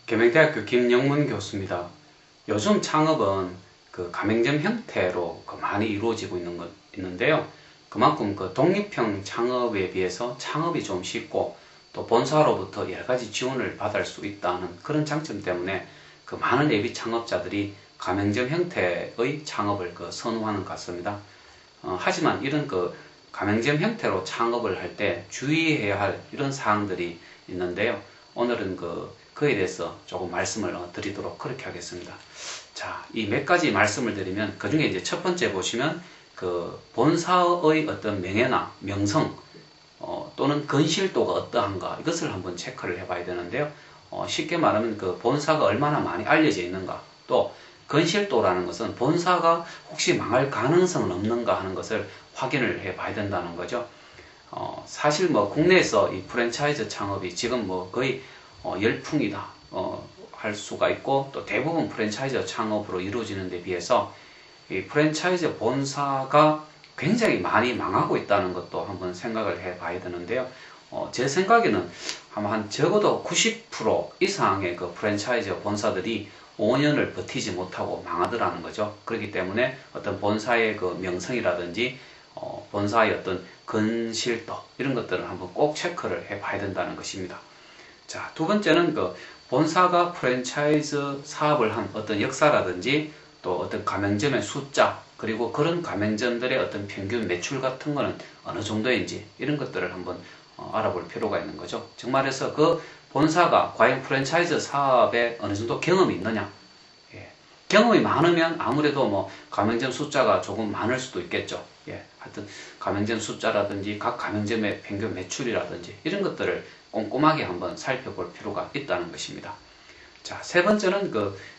계명대학교 김영문 교수입니다. 요즘 창업은 가맹점 형태로 많이 이루어지고 있는데요. 그만큼 독립형 창업에 비해서 창업이 좀 쉽고 또 본사로부터 여러 가지 지원을 받을 수 있다는 그런 장점 때문에 많은 예비 창업자들이 가맹점 형태의 창업을 선호하는 것 같습니다. 하지만 이런 가맹점 형태로 창업을 할 때 주의해야 할 이런 사항들이 있는데요. 오늘은 그에 대해서 조금 말씀을 드리도록 그렇게 하겠습니다. 자, 이 몇 가지 말씀을 드리면 그 중에 이제 첫 번째 보시면 본사의 어떤 명예나 명성 또는 건실도가 어떠한가 이것을 한번 체크를 해봐야 되는데요. 쉽게 말하면 본사가 얼마나 많이 알려져 있는가, 또 건실도라는 것은 본사가 혹시 망할 가능성은 없는가 하는 것을 확인을 해봐야 된다는 거죠. 사실 국내에서 이 프랜차이즈 창업이 지금 거의 열풍이다 할 수가 있고, 또 대부분 프랜차이즈 창업으로 이루어지는 데 비해서 이 프랜차이즈 본사가 굉장히 많이 망하고 있다는 것도 한번 생각을 해 봐야 되는데요. 제 생각에는 아마 적어도 90% 이상의 프랜차이즈 본사들이 5년을 버티지 못하고 망하더라는 거죠. 그렇기 때문에 어떤 본사의 명성이라든지 본사의 어떤 건실도 이런 것들을 한번 꼭 체크를 해 봐야 된다는 것입니다. 자, 두 번째는 본사가 프랜차이즈 사업을 한 어떤 역사라든지 또 어떤 가맹점의 숫자, 그리고 그런 가맹점들의 어떤 평균 매출 같은 거는 어느 정도인지 이런 것들을 한번 알아볼 필요가 있는 거죠. 즉 말해서 본사가 과연 프랜차이즈 사업에 어느 정도 경험이 있느냐. 경험이 많으면 아무래도 가맹점 숫자가 조금 많을 수도 있겠죠. 하여튼 가맹점 숫자라든지 각 가맹점의 평균 매출이라든지 이런 것들을 꼼꼼하게 한번 살펴볼 필요가 있다는 것입니다. 자, 세 번째는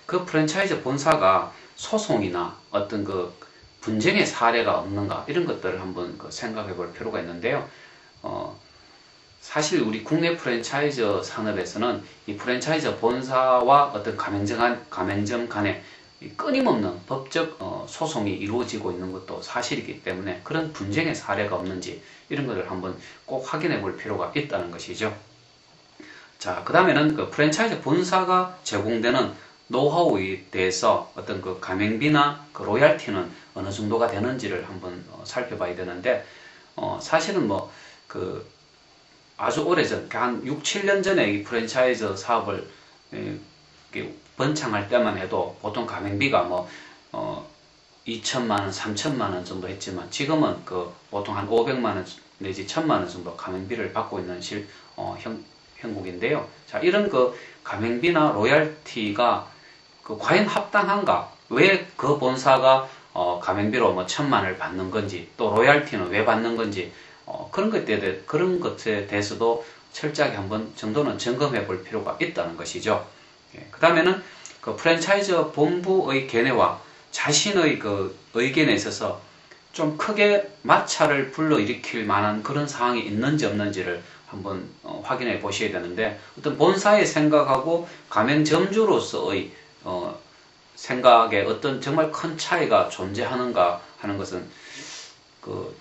프랜차이즈 본사가 소송이나 어떤 분쟁의 사례가 없는가 이런 것들을 한번 생각해 볼 필요가 있는데요. 사실 우리 국내 프랜차이즈 산업에서는 이 프랜차이즈 본사와 어떤 가맹점 간에 끊임없는 법적 소송이 이루어지고 있는 것도 사실이기 때문에 그런 분쟁의 사례가 없는지 이런 것을 한번 꼭 확인해 볼 필요가 있다는 것이죠. 자, 그 다음에는 프랜차이즈 본사가 제공되는 노하우에 대해서 어떤 가맹비나 로얄티는 어느 정도가 되는지를 한번 살펴봐야 되는데, 사실은 아주 오래전, 한 6, 7년 전에 이 프랜차이즈 사업을 번창할 때만 해도 보통 가맹비가 2천만 원, 3천만 원 정도 했지만 지금은 보통 한 500만 원 내지 1천만 원 정도 가맹비를 받고 있는 형국인데요. 자, 이런 가맹비나 로얄티가 과연 합당한가? 왜 본사가 가맹비로 1천만 원을 받는 건지, 또 로얄티는 왜 받는 건지, 그런 것에 대해서도 철저하게 한번 정도는 점검해 볼 필요가 있다는 것이죠. 그 다음에는 프랜차이즈 본부의 견해와 자신의 의견에 있어서 좀 크게 마찰을 불러일으킬 만한 그런 사항이 있는지 없는지를 한번 확인해 보셔야 되는데, 어떤 본사의 생각하고 가맹점주로서의 생각에 어떤 정말 큰 차이가 존재하는가 하는 것은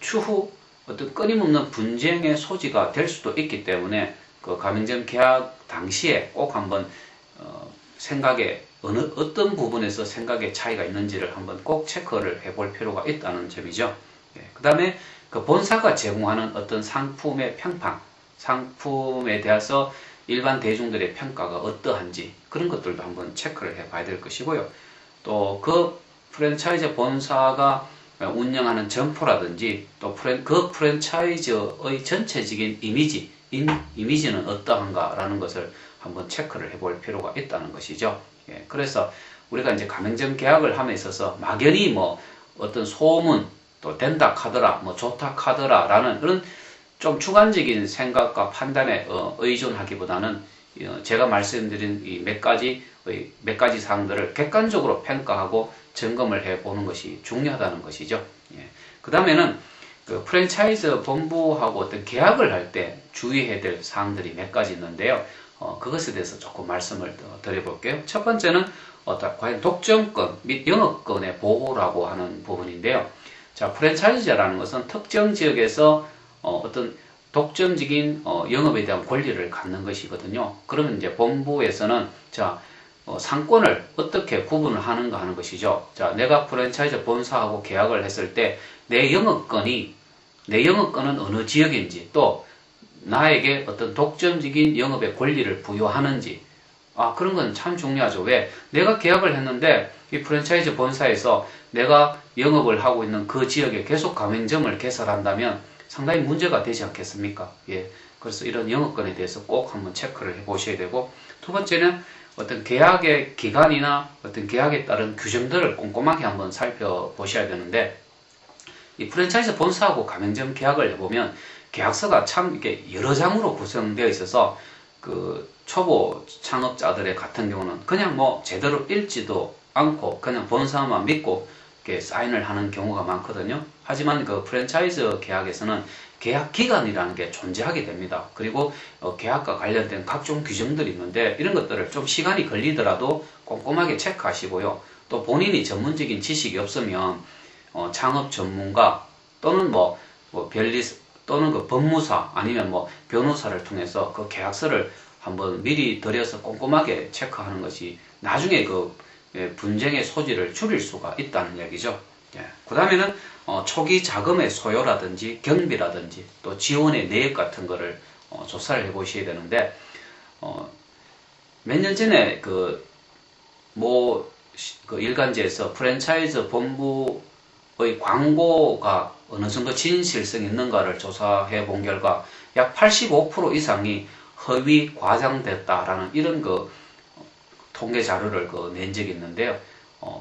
추후 어떤 끊임없는 분쟁의 소지가 될 수도 있기 때문에 가맹점 계약 당시에 꼭 한번 생각에 어떤 부분에서 생각의 차이가 있는지를 한번 꼭 체크를 해볼 필요가 있다는 점이죠. 그 다음에 본사가 제공하는 어떤 상품의 평판, 상품에 대해서 일반 대중들의 평가가 어떠한지 그런 것들도 한번 체크를 해봐야 될 것이고요. 또 프랜차이즈 본사가 운영하는 점포라든지 또 프랜차이즈의 전체적인 이미지는 어떠한가라는 것을 한번 체크를 해볼 필요가 있다는 것이죠. 그래서 우리가 이제 가맹점 계약을 함에 있어서 막연히 어떤 소문, 또 된다 카더라, 좋다 카더라라는 그런 좀 주관적인 생각과 판단에 의존하기보다는 제가 말씀드린 이 몇 가지 사항들을 객관적으로 평가하고 점검을 해보는 것이 중요하다는 것이죠. 그 다음에는 프랜차이즈 본부하고 어떤 계약을 할 때 주의해야 될 사항들이 몇 가지 있는데요. 그것에 대해서 조금 말씀을 드려볼게요. 첫 번째는 과연 독점권 및 영업권의 보호라고 하는 부분인데요. 자, 프랜차이즈라는 것은 특정 지역에서 어떤 독점적인 영업에 대한 권리를 갖는 것이거든요. 그러면 이제 본부에서는 자, 상권을 어떻게 구분을 하는가 하는 것이죠. 자, 내가 프랜차이즈 본사하고 계약을 했을 때 내 영업권은 어느 지역인지, 또 나에게 어떤 독점적인 영업의 권리를 부여하는지, 그런 건 참 중요하죠. 왜? 내가 계약을 했는데 이 프랜차이즈 본사에서 내가 영업을 하고 있는 그 지역에 계속 가맹점을 개설한다면 상당히 문제가 되지 않겠습니까? 예. 그래서 이런 영업권에 대해서 꼭 한번 체크를 해 보셔야 되고, 두 번째는 어떤 계약의 기간이나 어떤 계약에 따른 규정들을 꼼꼼하게 한번 살펴보셔야 되는데, 이 프랜차이즈 본사하고 가맹점 계약을 해보면 계약서가 참 이렇게 여러 장으로 구성되어 있어서 그 초보 창업자들의 같은 경우는 그냥 뭐 제대로 읽지도 않고 그냥 본사만 믿고 이렇게 사인을 하는 경우가 많거든요. 하지만 그 프랜차이즈 계약에서는 계약 기간이라는 게 존재하게 됩니다. 그리고 계약과 관련된 각종 규정들이 있는데 이런 것들을 좀 시간이 걸리더라도 꼼꼼하게 체크하시고요. 또 본인이 전문적인 지식이 없으면 창업 전문가 또는 또는 그 법무사 아니면 변호사를 통해서 그 계약서를 한번 미리 들여서 꼼꼼하게 체크하는 것이 나중에 그 분쟁의 소지를 줄일 수가 있다는 얘기죠. 그 다음에는 초기 자금의 소요라든지 경비라든지 또 지원의 내역 같은 거를 조사를 해 보셔야 되는데, 몇 년 전에 그 일간지에서 프랜차이즈 본부의 광고가 어느 정도 진실성이 있는가를 조사해 본 결과 약 85% 이상이 허위 과장됐다라는 이런 그 통계 자료를 낸 적이 있는데요.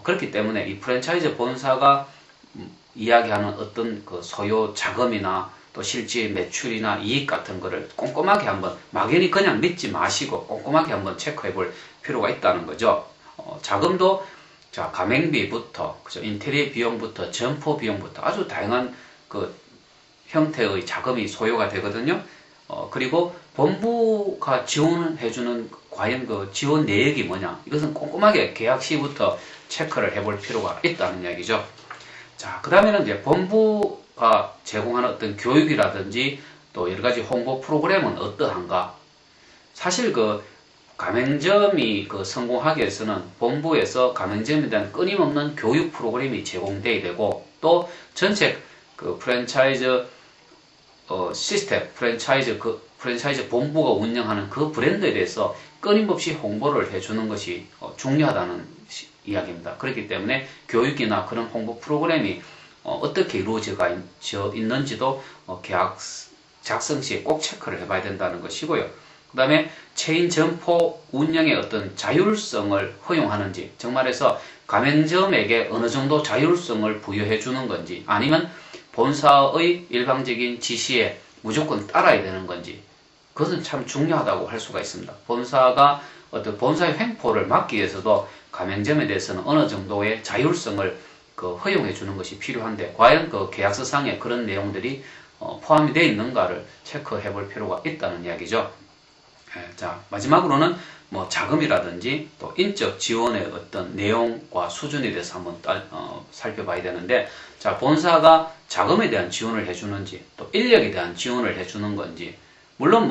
그렇기 때문에 이 프랜차이즈 본사가 이야기하는 어떤 그 소요 자금이나 또 실제 매출이나 이익 같은 거를 꼼꼼하게 한번 막연히 그냥 믿지 마시고 꼼꼼하게 한번 체크해 볼 필요가 있다는 거죠. 자금도 가맹비부터 인테리어 비용부터 점포 비용부터 아주 다양한 그 형태의 자금이 소요가 되거든요. 그리고 본부가 지원해주는 과연 그 지원 내역이 뭐냐, 이것은 꼼꼼하게 계약 시부터 체크를 해볼 필요가 있다는 이야기죠. 자, 그 다음에는 이제 본부가 제공하는 어떤 교육이라든지 또 여러 가지 홍보 프로그램은 어떠한가. 사실 그 가맹점이 성공하기 위해서는 본부에서 가맹점에 대한 끊임없는 교육 프로그램이 제공돼야 되고, 또 전체 그 프랜차이즈 시스템, 프랜차이즈 본부가 운영하는 그 브랜드에 대해서 끊임없이 홍보를 해주는 것이 중요하다는 이야기입니다. 그렇기 때문에 교육이나 그런 홍보 프로그램이 어떻게 이루어져 있는지도 계약 작성 시에 꼭 체크를 해봐야 된다는 것이고요. 그 다음에 체인 점포 운영의 어떤 자율성을 허용하는지, 정말해서 가맹점에게 어느 정도 자율성을 부여해 주는 건지, 아니면 본사의 일방적인 지시에 무조건 따라야 되는 건지, 그것은 참 중요하다고 할 수가 있습니다. 본사가 어떤 본사의 횡포를 막기 위해서도 가맹점에 대해서는 어느 정도의 자율성을 허용해 주는 것이 필요한데, 과연 그 계약서상에 그런 내용들이 포함이 되어 있는가를 체크해 볼 필요가 있다는 이야기죠. 자, 마지막으로는 자금이라든지 또 인적 지원의 어떤 내용과 수준에 대해서 한번 살펴봐야 되는데, 자, 본사가 자금에 대한 지원을 해주는지 또 인력에 대한 지원을 해주는 건지, 물론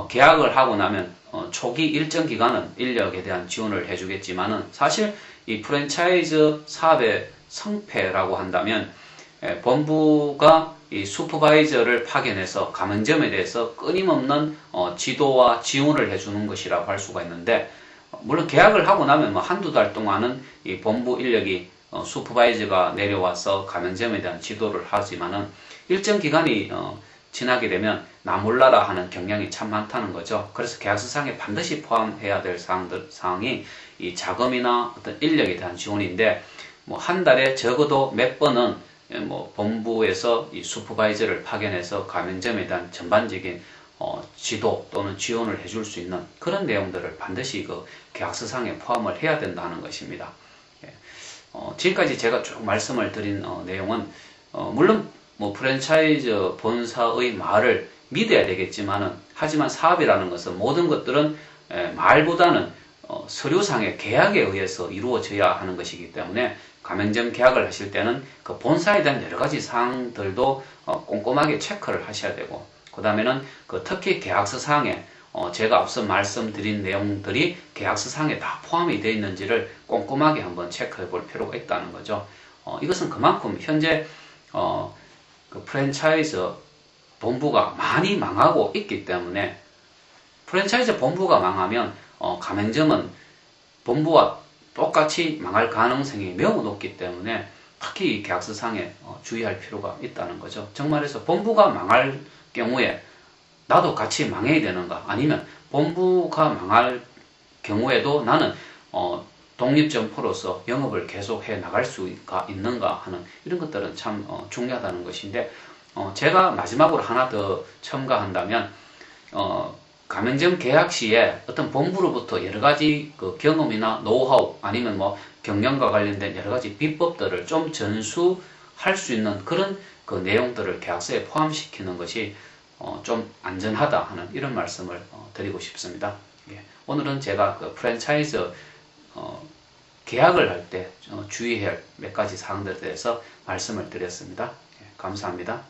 계약을 하고 나면 초기 일정 기간은 인력에 대한 지원을 해주겠지만은, 사실 이 프랜차이즈 사업의 성패라고 한다면 본부가 이 슈퍼바이저를 파견해서 가맹점에 대해서 끊임없는 지도와 지원을 해주는 것이라고 할 수가 있는데, 물론 계약을 하고 나면 한두 달 동안은 이 본부 인력이 슈퍼바이저가 내려와서 가맹점에 대한 지도를 하지만은 일정 기간이 지나게 되면 나 몰라라 하는 경향이 참 많다는 거죠. 그래서 계약서상에 반드시 포함해야 될 사항이 이 자금이나 어떤 인력에 대한 지원인데, 한 달에 적어도 몇 번은 본부에서 이 슈퍼바이저를 파견해서 가맹점에 대한 전반적인 지도 또는 지원을 해줄 수 있는 그런 내용들을 반드시 그 계약서상에 포함을 해야 된다는 것입니다. 지금까지 제가 쭉 말씀을 드린 내용은 물론 프랜차이즈 본사의 말을 믿어야 되겠지만은, 하지만 사업이라는 것은 모든 것들은 말보다는 서류상의 계약에 의해서 이루어져야 하는 것이기 때문에 가맹점 계약을 하실 때는 그 본사에 대한 여러 가지 사항들도 꼼꼼하게 체크를 하셔야 되고, 그 다음에는 특히 계약서 사항에 제가 앞서 말씀드린 내용들이 계약서상에 다 포함이 되어 있는지를 꼼꼼하게 한번 체크해 볼 필요가 있다는 거죠. 이것은 그만큼 현재 그 프랜차이즈 본부가 많이 망하고 있기 때문에, 프랜차이즈 본부가 망하면 가맹점은 본부와 똑같이 망할 가능성이 매우 높기 때문에 특히 계약서상에 주의할 필요가 있다는 거죠. 정말해서 본부가 망할 경우에 나도 같이 망해야 되는가, 아니면 본부가 망할 경우에도 나는 독립점포로서 영업을 계속해 나갈 수가 있는가 하는 이런 것들은 참 중요하다는 것인데, 제가 마지막으로 하나 더 첨가한다면, 가맹점 계약 시에 어떤 본부로부터 여러 가지 그 경험이나 노하우 아니면 뭐 경영과 관련된 여러 가지 비법들을 좀 전수할 수 있는 그런 그 내용들을 계약서에 포함시키는 것이 좀 안전하다 하는 이런 말씀을 드리고 싶습니다. 예. 오늘은 제가 그 프랜차이즈 계약을 할 때 주의해야 할 몇 가지 사항들에 대해서 말씀을 드렸습니다. 예. 감사합니다.